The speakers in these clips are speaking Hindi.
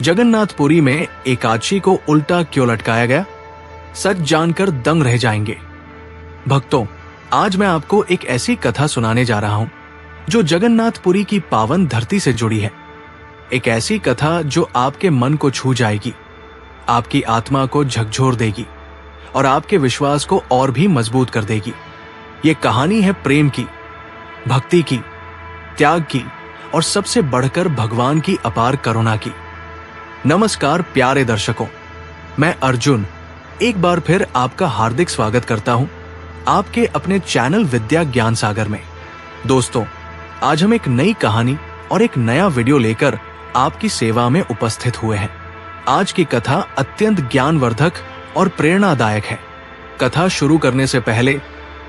जगन्नाथपुरी में एकादशी को उल्टा क्यों लटकाया गया, सच जानकर दंग रह जाएंगे। भक्तों, आज मैं आपको एक ऐसी कथा सुनाने जा रहा हूं जो जगन्नाथपुरी की पावन धरती से जुड़ी है। एक ऐसी कथा जो आपके मन को छू जाएगी, आपकी आत्मा को झकझोर देगी और आपके विश्वास को और भी मजबूत कर देगी। ये कहानी है प्रेम की, भक्ति की, त्याग की और सबसे बढ़कर भगवान की अपार करुणा की। नमस्कार प्यारे दर्शकों, मैं अर्जुन एक बार फिर आपका हार्दिक स्वागत करता हूं आपके अपने चैनल विद्या ज्ञान सागर में। दोस्तों, आज हम एक नई कहानी और एक नया वीडियो लेकर आपकी सेवा में उपस्थित हुए हैं। आज की कथा अत्यंत ज्ञानवर्धक और प्रेरणादायक है। कथा शुरू करने से पहले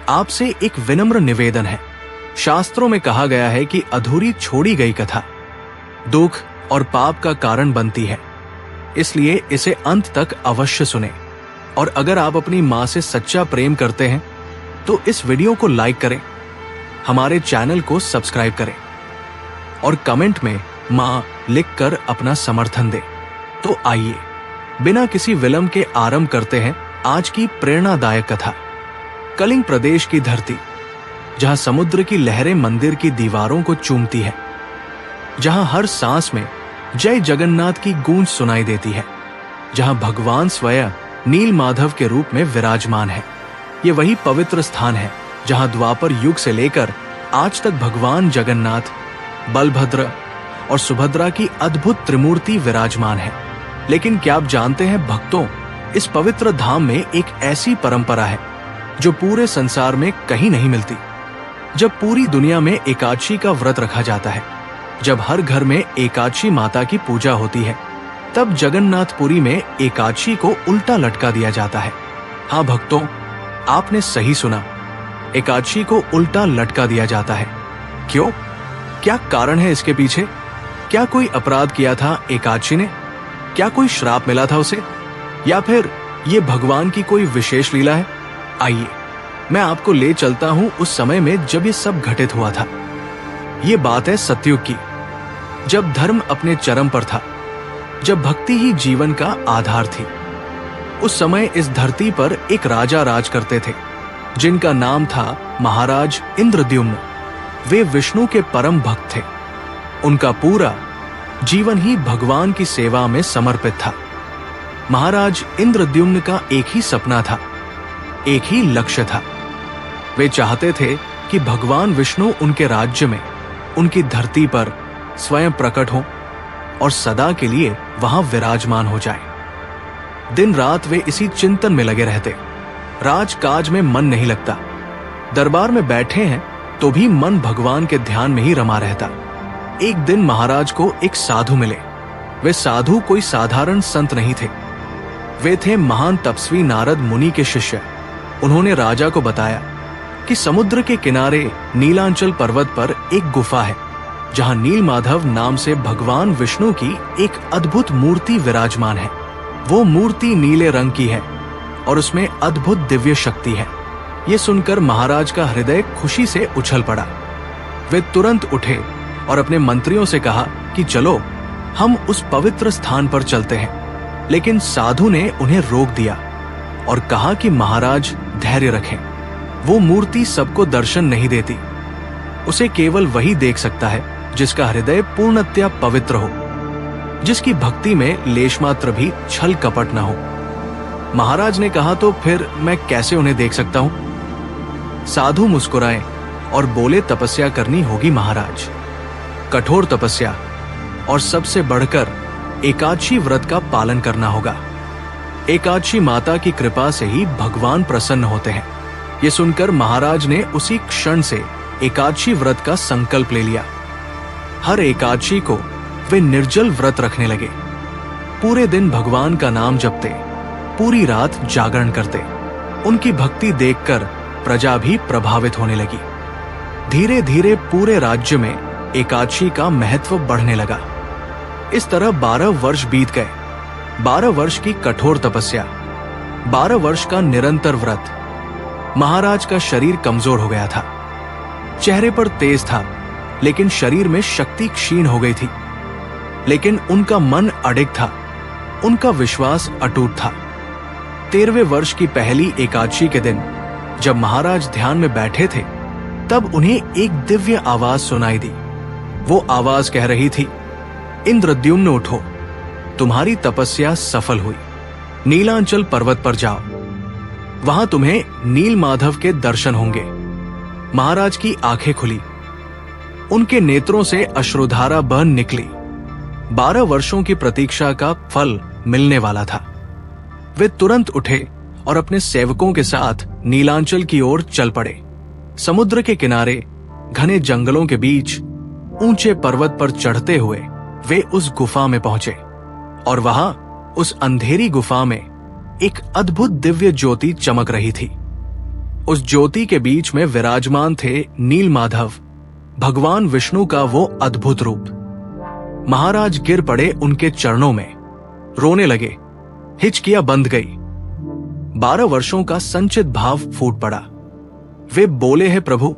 आपसे एक विनम्र निवेदन है। शास्त्रों में कहा गया है कि अधूरी छोड़ी गई कथा दुख और पाप का कारण बनती है, इसलिए इसे अंत तक अवश्य सुने। और अगर आप अपनी माँ से सच्चा प्रेम करते हैं तो इस वीडियो को लाइक करें, हमारे चैनल को सब्सक्राइब करें और कमेंट में माँ लिखकर अपना समर्थन दें। तो आइए बिना किसी विलंब के आरंभ करते हैं आज की प्रेरणादायक कथा। कलिंग प्रदेश की धरती, जहां समुद्र की लहरें मंदिर की दीवारों को चूमती है, जहां हर सांस में जय जगन्नाथ की गूंज सुनाई देती है, जहां भगवान स्वयं नील माधव के रूप में विराजमान है। ये वही पवित्र स्थान है जहां द्वापर युग से लेकर आज तक भगवान जगन्नाथ, बलभद्र और सुभद्रा की अद्भुत त्रिमूर्ति विराजमान है। लेकिन क्या आप जानते हैं भक्तों, इस पवित्र धाम में एक ऐसी परंपरा है जो पूरे संसार में कहीं नहीं मिलती। जब पूरी दुनिया में एकादशी का व्रत रखा जाता है, जब हर घर में एकादशी माता की पूजा होती है, तब जगन्नाथपुरी में एकादशी को उल्टा लटका दिया जाता है। हाँ भक्तों, आपने सही सुना, एकादशी को उल्टा लटका दिया जाता है। क्यों? क्या कारण है इसके पीछे? क्या कोई अपराध किया था एकादशी ने? क्या कोई श्राप मिला था उसे? या फिर ये भगवान की कोई विशेष लीला है? आइए मैं आपको ले चलता हूं उस समय में जब ये सब घटित हुआ था। ये बात है सतयुग की, जब धर्म अपने चरम पर था, जब भक्ति ही जीवन का आधार थी। उस समय इस धरती पर एक राजा राज करते थे जिनका नाम था महाराज इंद्रद्युम्न। वे विष्णु के परम भक्त थे। उनका पूरा जीवन ही भगवान की सेवा में समर्पित था। महाराज इंद्रद्युम्न का एक ही सपना था, एक ही लक्ष्य था। वे चाहते थे कि भगवान विष्णु उनके राज्य में, उनकी धरती पर स्वयं प्रकट हो और सदा के लिए वहां विराजमान हो जाए। दिन रात वे इसी चिंतन में लगे रहते। राजकाज में मन नहीं लगता। दरबार में बैठे हैं तो भी मन भगवान के ध्यान में ही रमा रहता। एक दिन महाराज को एक साधु मिले। वे साधु कोई साधारण संत नहीं थे। वे थे महान तपस्वी नारद मुनि के शिष्य। उन्होंने राजा को बताया कि समुद्र के किनारे नीलांचल पर्वत पर एक गुफा है जहां नील माधव नाम से भगवान विष्णु की एक अद्भुत मूर्ति विराजमान है। वो मूर्ति नीले रंग की है और उसमें अद्भुत दिव्य शक्ति है। ये सुनकर महाराज का हृदय खुशी से उछल पड़ा। वे तुरंत उठे और अपने मंत्रियों से कहा कि चलो हम उस पवित्र स्थान पर चलते हैं। लेकिन साधु ने उन्हें रोक दिया और कहा कि महाराज धैर्य रखें। वो मूर्ति सबको दर्शन नहीं देती। उसे केवल वही देख सकता है जिसका हृदय पूर्णतया पवित्र हो, जिसकी भक्ति में लेशमात्र भी छल कपट न हो। महाराज ने कहा, तो फिर मैं कैसे उन्हें देख सकता हूं? साधु मुस्कुराए और बोले, तपस्या करनी होगी महाराज, कठोर तपस्या, और सबसे बढ़कर एकादशी व्रत का पालन करना होगा। एकादशी माता की कृपा से ही भगवान प्रसन्न होते हैं। ये सुनकर महाराज ने उसी क्षण से एकादशी व्रत का संकल्प ले लिया। हर एकादशी को वे निर्जल व्रत रखने लगे। पूरे दिन भगवान का नाम जपते, पूरी रात जागरण करते। उनकी भक्ति देखकर प्रजा भी प्रभावित होने लगी। धीरे धीरे पूरे राज्य में एकादशी का महत्व बढ़ने लगा। इस तरह 12 वर्ष बीत गए। 12 वर्ष की कठोर तपस्या, 12 वर्ष का निरंतर व्रत। महाराज का शरीर कमजोर हो गया था। चेहरे पर तेज था, लेकिन शरीर में शक्ति क्षीण हो गई थी। लेकिन उनका मन अडिग था, उनका विश्वास अटूट था। 13वें वर्ष की पहली एकादशी के दिन जब महाराज ध्यान में बैठे थे, तब उन्हें एक दिव्य आवाज सुनाई दी। वो आवाज कह रही थी, इंद्रद्युम्न उठो, तुम्हारी तपस्या सफल हुई। नीलांचल पर्वत पर जाओ, वहां तुम्हें नील माधव के दर्शन होंगे। महाराज की आंखें खुली, उनके नेत्रों से अश्रुधारा बह निकली। 12 वर्षों की प्रतीक्षा का फल मिलने वाला था। वे तुरंत उठे और अपने सेवकों के साथ नीलांचल की ओर चल पड़े। समुद्र के किनारे, घने जंगलों के बीच, ऊंचे पर्वत पर चढ़ते हुए वे उस गुफा में पहुंचे और वहां उस अंधेरी गुफा में एक अद्भुत दिव्य ज्योति चमक रही थी। उस ज्योति के बीच में विराजमान थे नील माधव, भगवान विष्णु का वो अद्भुत रूप। महाराज गिर पड़े उनके चरणों में, रोने लगे, हिचकियां बंध गई। 12 वर्षों का संचित भाव फूट पड़ा। वे बोले, हैं प्रभु,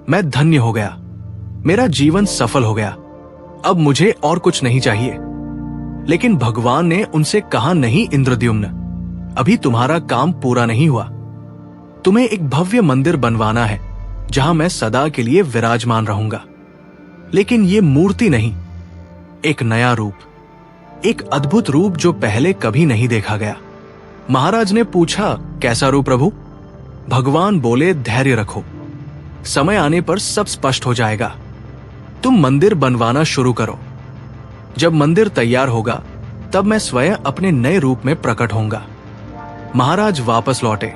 मैं धन्य हो गया, मेरा जीवन सफल हो गया, अब मुझे और कुछ नहीं चाहिए। लेकिन भगवान ने उनसे कहा, नहीं इंद्रद्युम्न, अभी तुम्हारा काम पूरा नहीं हुआ। तुम्हें एक भव्य मंदिर बनवाना है जहां मैं सदा के लिए विराजमान रहूंगा। लेकिन ये मूर्ति नहीं, एक नया रूप, एक अद्भुत रूप जो पहले कभी नहीं देखा गया। महाराज ने पूछा, कैसा रूप प्रभु? भगवान बोले, धैर्य रखो, समय आने पर सब स्पष्ट हो जाएगा। तुम मंदिर बनवाना शुरू करो। जब मंदिर तैयार होगा तब मैं स्वयं अपने नए रूप में प्रकट होऊंगा। महाराज वापस लौटे।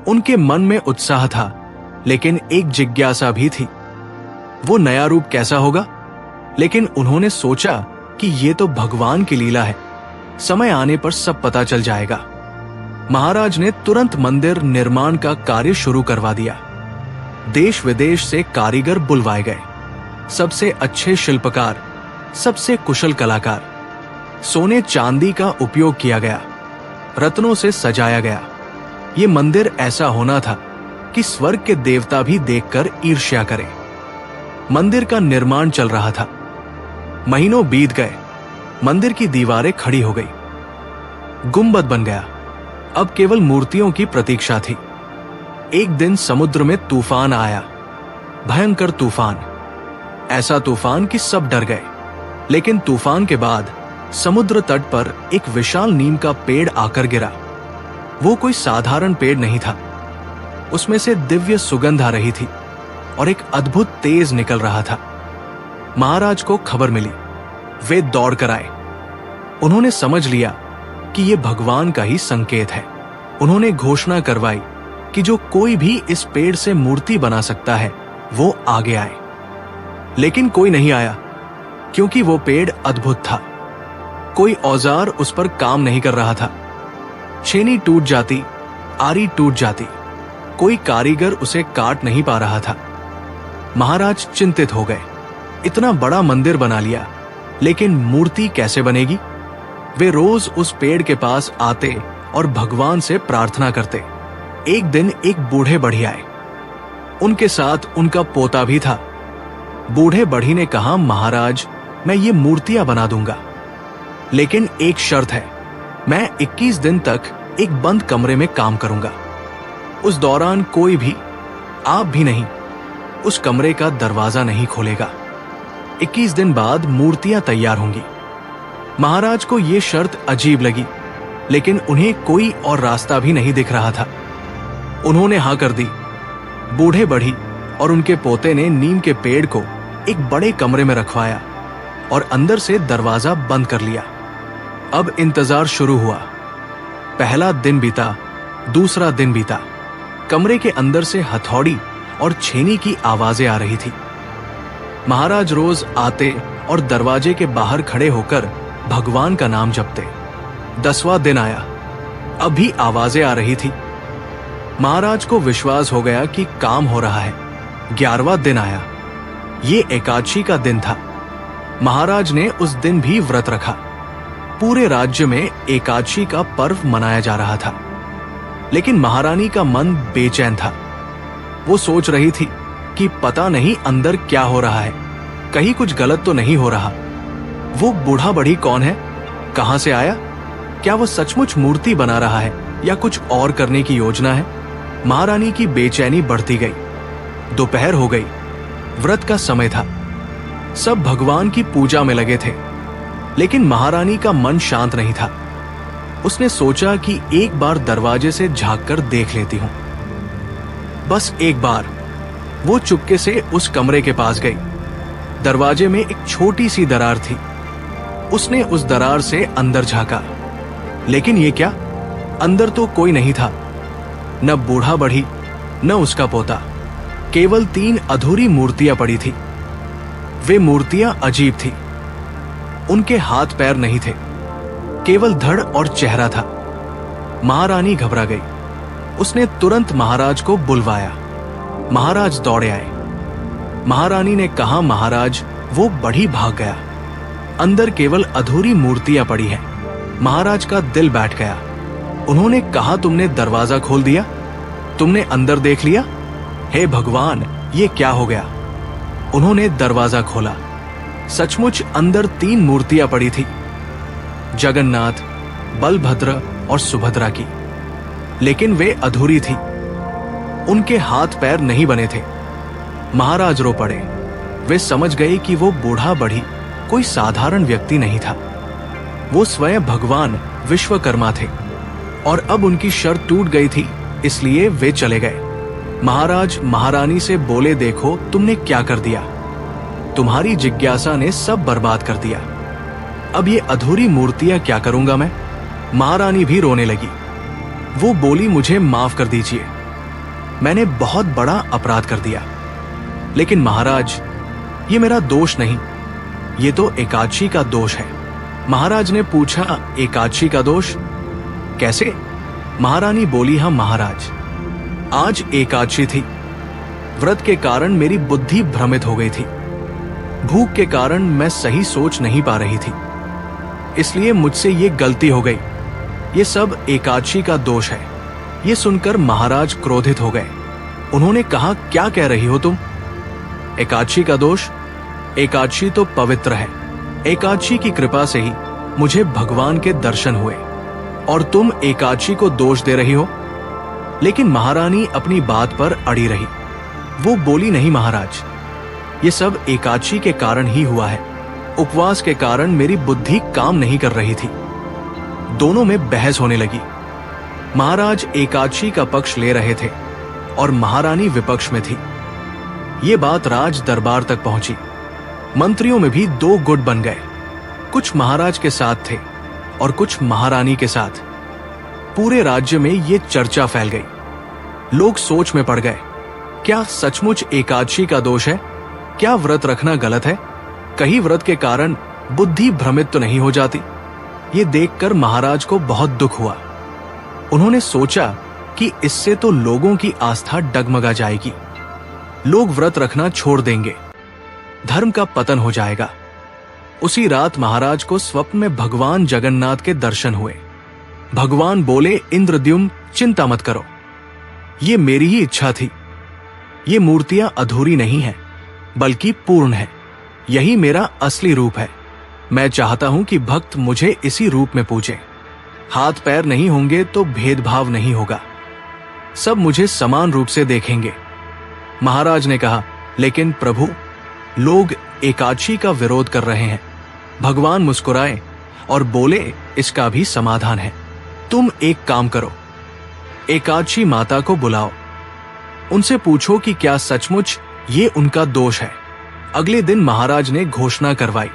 उनके मन में उत्साह था, लेकिन एक जिज्ञासा भी थी, वो नया रूप कैसा होगा? लेकिन उन्होंने सोचा कि ये तो भगवान की लीला है, समय आने पर सब पता चल जाएगा। महाराज ने तुरंत मंदिर निर्माण का कार्य शुरू करवा दिया। देश विदेश से कारीगर बुलवाए गए, सबसे अच्छे शिल्पकार, सबसे कुशल कलाकार। सोने चांदी का उपयोग किया गया, रत्नों से सजाया गया। ये मंदिर ऐसा होना था कि स्वर्ग के देवता भी देखकर ईर्ष्या करें। मंदिर का निर्माण चल रहा था। महीनों बीत गए, मंदिर की दीवारें खड़ी हो गई, गुंबद बन गया। अब केवल मूर्तियों की प्रतीक्षा थी। एक दिन समुद्र में तूफान आया, भयंकर तूफान, ऐसा तूफान कि सब डर गए। लेकिन तूफान के बाद समुद्र तट पर एक विशाल नीम का पेड़ आकर गिरा। वो कोई साधारण पेड़ नहीं था, उसमें से दिव्य सुगंध आ रही थी और एक अद्भुत तेज निकल रहा था। महाराज को खबर मिली, वे दौड़ कर आए। उन्होंने समझ लिया कि यह भगवान का ही संकेत है। उन्होंने घोषणा करवाई कि जो कोई भी इस पेड़ से मूर्ति बना सकता है वो आगे आए। लेकिन कोई नहीं आया, क्योंकि वो पेड़ अद्भुत था। कोई औजार उस पर काम नहीं कर रहा था। छेनी टूट जाती, आरी टूट जाती, कोई कारीगर उसे काट नहीं पा रहा था। महाराज चिंतित हो गए, इतना बड़ा मंदिर बना लिया, लेकिन मूर्ति कैसे बनेगी? वे रोज उस पेड़ के पास आते और भगवान से प्रार्थना करते। एक दिन एक बूढ़े बढ़ी आए, उनके साथ उनका पोता भी था। बूढ़े बढ़ी ने कहा, महाराज, मैं ये मूर्तियां बना दूंगा, लेकिन एक शर्त है, मैं 21 दिन तक एक बंद कमरे में काम करूंगा। उस दौरान कोई भी, आप भी नहीं, उस कमरे का दरवाजा नहीं खोलेगा। 21 दिन बाद मूर्तियां तैयार होंगी। महाराज को यह शर्त अजीब लगी, लेकिन उन्हें कोई और रास्ता भी नहीं दिख रहा था। उन्होंने हां कर दी। बूढ़े बढ़ी और उनके पोते ने नीम के पेड़ को एक बड़े कमरे में रखवाया और अंदर से दरवाजा बंद कर लिया। अब इंतजार शुरू हुआ। पहला दिन बीता, दूसरा दिन बीता। कमरे के अंदर से हथौड़ी और छेनी की आवाजें आ रही थी। महाराज रोज आते और दरवाजे के बाहर खड़े होकर भगवान का नाम जपते। 10वां दिन आया, अभी आवाजें आ रही थी। महाराज को विश्वास हो गया कि काम हो रहा है। 11वां दिन आया, ये एकादशी का दिन था। महाराज ने उस दिन भी व्रत रखा। पूरे राज्य में एकादशी का पर्व मनाया जा रहा था, लेकिन महारानी का मन बेचैन था। वो सोच रही थी कि पता नहीं अंदर क्या हो रहा है, कहीं कुछ गलत तो नहीं हो रहा। वो बूढ़ा बढ़ी कौन है, कहां से आया, क्या वो सचमुच मूर्ति बना रहा है या कुछ और करने की योजना है? महारानी की बेचैनी बढ़ती गई। दोपहर हो गई, व्रत का समय था। सब भगवान की पूजा में लगे थे, लेकिन महारानी का मन शांत नहीं था। उसने सोचा कि एक बार दरवाजे से झांक कर देख लेती हूं। बस एक बार। वो चुपके से उस कमरे के पास गई। दरवाजे में एक छोटी सी दरार थी। उसने उस दरार से अंदर झांका, लेकिन ये क्या, अंदर तो कोई नहीं था। न बूढ़ा बढ़ी, न उसका पोता। केवल 3 अधूरी मूर्तियां पड़ी थी। वे मूर्तियां अजीब थी। उनके हाथ पैर नहीं थे, केवल धड़ और चेहरा था। महारानी घबरा गई। उसने तुरंत महाराज को बुलवाया। महाराज दौड़े आए। महारानी ने कहा, महाराज, वो बढ़ी भाग गया। अंदर केवल अधूरी मूर्तियां पड़ी हैं। महाराज का दिल बैठ गया। उन्होंने कहा, तुमने दरवाजा खोल दिया, तुमने अंदर देख लिया। हे भगवान, ये क्या हो गया? उन्होंने दरवाजा खोला। सचमुच अंदर 3 मूर्तियां पड़ी थी, जगन्नाथ, बलभद्र और सुभद्रा की। लेकिन वे अधूरी थी। उनके हाथ पैर नहीं बने थे। महाराज रो पड़े। वे समझ गए कि वो बूढ़ा बढ़ी कोई साधारण व्यक्ति नहीं था। वो स्वयं भगवान विश्वकर्मा थे और अब उनकी शर्त टूट गई थी, इसलिए वे चले गए। महाराज महारानी से बोले, देखो तुमने क्या कर दिया। तुम्हारी जिज्ञासा ने सब बर्बाद कर दिया। अब ये अधूरी मूर्तियां क्या करूंगा मैं? महारानी भी रोने लगी। वो बोली, मुझे माफ कर दीजिए, मैंने बहुत बड़ा अपराध कर दिया। लेकिन महाराज, ये मेरा दोष नहीं, ये तो एकादशी का दोष है। महाराज ने पूछा, एकादशी का दोष कैसे? महारानी बोली, हाँ महाराज, आज एकादशी थी। व्रत के कारण मेरी बुद्धि भ्रमित हो गई थी। भूख के कारण मैं सही सोच नहीं पा रही थी, इसलिए मुझसे ये गलती हो गई। ये सब एकादशी का दोष है। ये सुनकर महाराज क्रोधित हो गए। उन्होंने कहा, क्या कह रही हो तुम? एकादशी का दोष? एकादशी तो पवित्र है। एकादशी की कृपा से ही मुझे भगवान के दर्शन हुए और तुम एकादशी को दोष दे रही हो। लेकिन महारानी अपनी बात पर अड़ी रही। वो बोली, नहीं महाराज, ये सब एकादशी के कारण ही हुआ है। उपवास के कारण मेरी बुद्धि काम नहीं कर रही थी। दोनों में बहस होने लगी। महाराज एकादशी का पक्ष ले रहे थे और महारानी विपक्ष में थी। ये बात राज दरबार तक पहुंची। मंत्रियों में भी 2 गुट बन गए। कुछ महाराज के साथ थे और कुछ महारानी के साथ। पूरे राज्य में ये चर्चा फैल गई। लोग सोच में पड़ गए, क्या सचमुच एकादशी का दोष है? क्या व्रत रखना गलत है? कहीं व्रत के कारण बुद्धि भ्रमित तो नहीं हो जाती? ये देखकर महाराज को बहुत दुख हुआ। उन्होंने सोचा कि इससे तो लोगों की आस्था डगमगा जाएगी। लोग व्रत रखना छोड़ देंगे, धर्म का पतन हो जाएगा। उसी रात महाराज को स्वप्न में भगवान जगन्नाथ के दर्शन हुए। भगवान बोले, इंद्रद्युम्न, चिंता मत करो, ये मेरी ही इच्छा थी। ये मूर्तियां अधूरी नहीं हैं, बल्कि पूर्ण है। यही मेरा असली रूप है। मैं चाहता हूं कि भक्त मुझे इसी रूप में पूजे। हाथ पैर नहीं होंगे तो भेदभाव नहीं होगा, सब मुझे समान रूप से देखेंगे। महाराज ने कहा, लेकिन प्रभु, लोग एकादशी का विरोध कर रहे हैं। भगवान मुस्कुराए और बोले, इसका भी समाधान है। तुम एक काम करो, एकादशी माता को बुलाओ। उनसे पूछो कि क्या सचमुच ये उनका दोष है। अगले दिन महाराज ने घोषणा करवाई।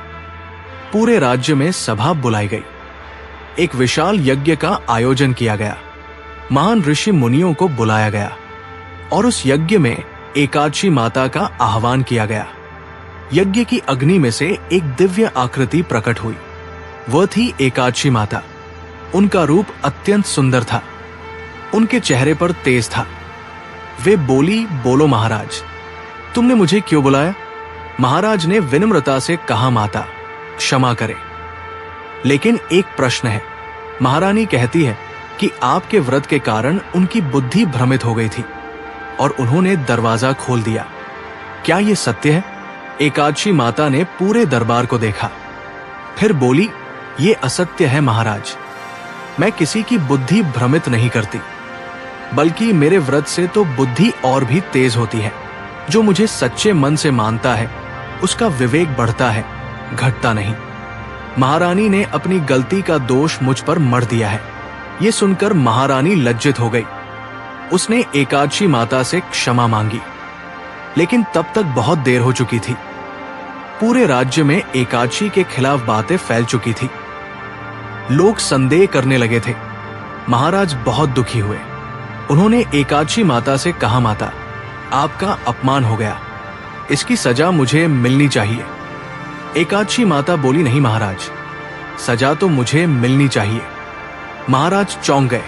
पूरे राज्य में सभा बुलाई गई। एक विशाल यज्ञ का आयोजन किया गया। महान ऋषि मुनियों को बुलाया गया और उस यज्ञ में एकादशी माता का आह्वान किया गया। यज्ञ की अग्नि में से एक दिव्य आकृति प्रकट हुई। वह थी एकादशी माता। उनका रूप अत्यंत सुंदर था। उनके चेहरे पर तेज था। वे बोली, बोलो महाराज, तुमने मुझे क्यों बुलाया? महाराज ने विनम्रता से कहा, माता क्षमा करें, लेकिन एक प्रश्न है। महारानी कहती है कि आपके व्रत के कारण उनकी बुद्धि भ्रमित हो गई थी और उन्होंने दरवाजा खोल दिया। क्या यह सत्य है? एकादशी माता ने पूरे दरबार को देखा। फिर बोली, ये असत्य है महाराज। मैं किसी की बुद्धि भ्रमित नहीं करती, बल्कि मेरे व्रत से तो बुद्धि और भी तेज होती है। जो मुझे सच्चे मन से मानता है उसका विवेक बढ़ता है, घटता नहीं। महारानी ने अपनी गलती का दोष मुझ पर मढ़ दिया है। ये सुनकर महारानी लज्जित हो गई। उसने एकादशी माता से क्षमा मांगी, लेकिन तब तक बहुत देर हो चुकी थी। पूरे राज्य में एकादशी के खिलाफ बातें फैल चुकी थी। लोग संदेह करने लगे थे। महाराज बहुत दुखी हुए। उन्होंने एकादशी माता से कहा, माता, आपका अपमान हो गया, इसकी सजा मुझे मिलनी चाहिए। एकादशी माता बोली, नहीं महाराज, सजा तो मुझे मिलनी चाहिए। महाराज चौंक गए।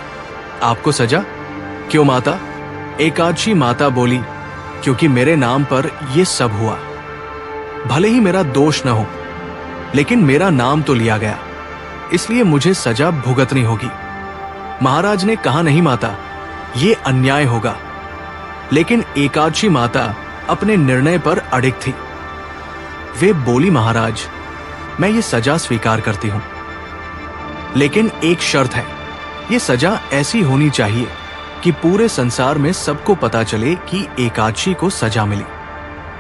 आपको सजा? क्यों माता? एकादशी माता बोली, क्योंकि मेरे नाम पर यह सब हुआ। भले ही मेरा दोष न हो, लेकिन मेरा नाम तो लिया गया, इसलिए मुझे सजा भुगतनी होगी। महाराज ने कहा, नहीं माता, यह अन्याय होगा। लेकिन एकादशी माता अपने निर्णय पर अडिग थी। वे बोली, महाराज, मैं ये सजा स्वीकार करती हूं, लेकिन एक शर्त है। ये सजा ऐसी होनी चाहिए कि पूरे संसार में सबको पता चले कि एकादशी को सजा मिली।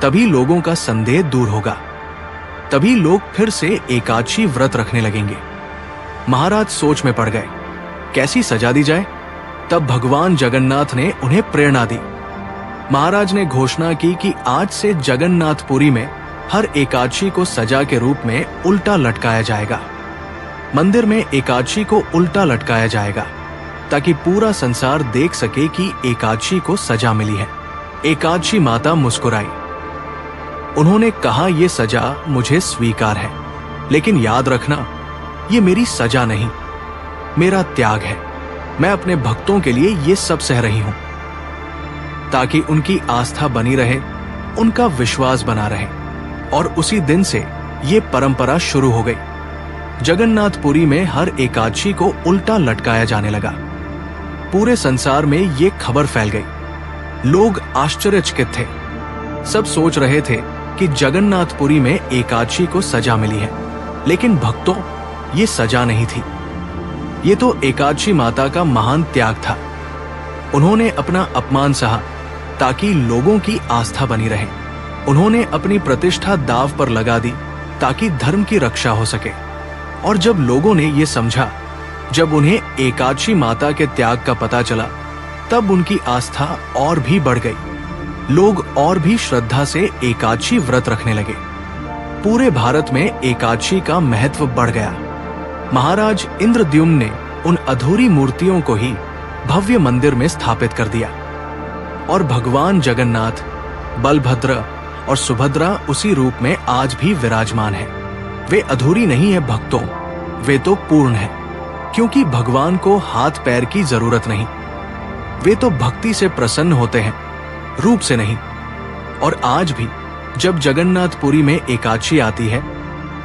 तभी लोगों का संदेह दूर होगा, तभी लोग फिर से एकादशी व्रत रखने लगेंगे। महाराज सोच में पड़ गए, कैसी सजा दी जाए। तब भगवान जगन्नाथ ने उन्हें प्रेरणा दी। महाराज ने घोषणा की कि आज से जगन्नाथपुरी में हर एकादशी को सजा के रूप में उल्टा लटकाया जाएगा। मंदिर में एकादशी को उल्टा लटकाया जाएगा, ताकि पूरा संसार देख सके कि एकादशी को सजा मिली है। एकादशी माता मुस्कुराई। उन्होंने कहा, यह सजा मुझे स्वीकार है, लेकिन याद रखना, ये मेरी सजा नहीं, मेरा त्याग है। मैं अपने भक्तों के लिए ये सब सह रही हूं, ताकि उनकी आस्था बनी रहे, उनका विश्वास बना रहे। और उसी दिन से ये परंपरा शुरू हो गई। जगन्नाथपुरी में हर एकादशी को उल्टा लटकाया जाने लगा। पूरे संसार में ये खबर फैल गई। लोग आश्चर्यचकित थे। सब सोच रहे थे कि जगन्नाथपुरी में एकादशी को सजा मिली है, लेकिन भक्तों, ये सजा नहीं थी। ये तो एकादशी माता का महान त्याग था। उन्होंने अपना अपमान सहा ताकि लोगों की आस्था बनी रहे। उन्होंने अपनी प्रतिष्ठा दांव पर लगा दी ताकि धर्म की रक्षा हो सके। और जब लोगों ने ये समझा, जब उन्हें एकादशी माता के त्याग का पता चला, तब उनकी आस्था और भी बढ़ गई। लोग और भी श्रद्धा से एकादशी व्रत रखने लगे। पूरे भारत में एकादशी का महत्व बढ़ गया। महाराज इंद्रद्युम्न ने उन अधूरी मूर्तियों को ही भव्य मंदिर में स्थापित कर दिया। और भगवान जगन्नाथ, बलभद्र और सुभद्रा उसी रूप में आज भी विराजमान है। वे अधूरी नहीं है भक्तों, वे तो पूर्ण है, क्योंकि भगवान को हाथ पैर की जरूरत नहीं। वे तो भक्ति से प्रसन्न होते हैं, रूप से नहीं। और आज भी जब जगन्नाथपुरी में एकादशी आती है,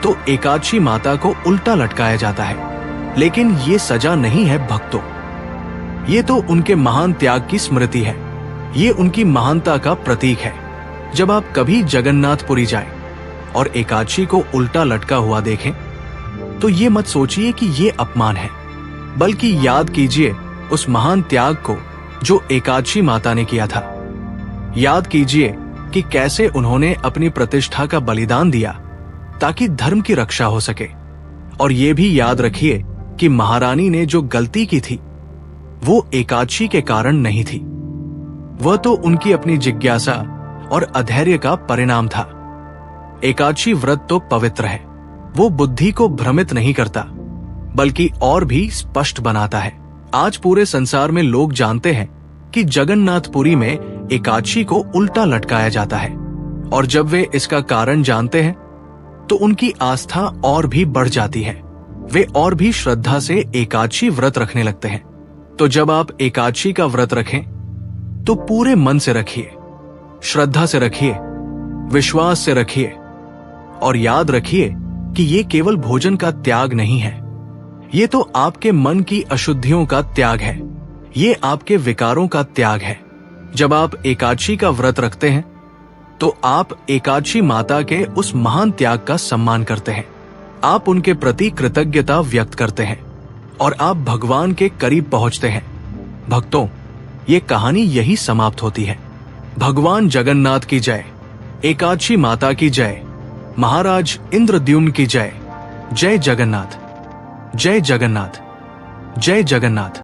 तो एकादशी माता को उल्टा लटकाया जाता है। लेकिन ये सजा नहीं है भक्तों, ये तो उनके महान त्याग की स्मृति है। ये उनकी महानता का प्रतीक है। जब आप कभी जगन्नाथपुरी जाएं और एकादशी को उल्टा लटका हुआ देखें, तो ये मत सोचिए कि ये अपमान है, बल्कि याद कीजिए उस महान त्याग को जो एकादशी माता ने किया था। याद कीजिए कि कैसे उन्होंने अपनी प्रतिष्ठा का बलिदान दिया ताकि धर्म की रक्षा हो सके। और ये भी याद रखिए कि महारानी ने जो गलती की थी, वो एकादशी के कारण नहीं थी। वह तो उनकी अपनी जिज्ञासा और अधैर्य का परिणाम था। एकादशी व्रत तो पवित्र है। वो बुद्धि को भ्रमित नहीं करता, बल्कि और भी स्पष्ट बनाता है। आज पूरे संसार में लोग जानते हैं कि जगन्नाथपुरी में एकादशी को उल्टा लटकाया जाता है। और जब वे इसका कारण जानते हैं, तो उनकी आस्था और भी बढ़ जाती है। वे और भी श्रद्धा से एकादशी व्रत रखने लगते हैं। तो जब आप एकादशी का व्रत रखें, तो पूरे मन से रखिए, श्रद्धा से रखिए, विश्वास से रखिए। और याद रखिए कि ये केवल भोजन का त्याग नहीं है, ये तो आपके मन की अशुद्धियों का त्याग है। ये आपके विकारों का त्याग है। जब आप एकादशी का व्रत रखते हैं, तो आप एकादशी माता के उस महान त्याग का सम्मान करते हैं। आप उनके प्रति कृतज्ञता व्यक्त करते हैं और आप भगवान के करीब पहुंचते हैं। भक्तों, ये कहानी यही समाप्त होती है। भगवान जगन्नाथ की जय, एकादशी माता की जय, महाराज इंद्रद्युम्न की जय। जय जगन्नाथ, जय जगन्नाथ, जय जगन्नाथ।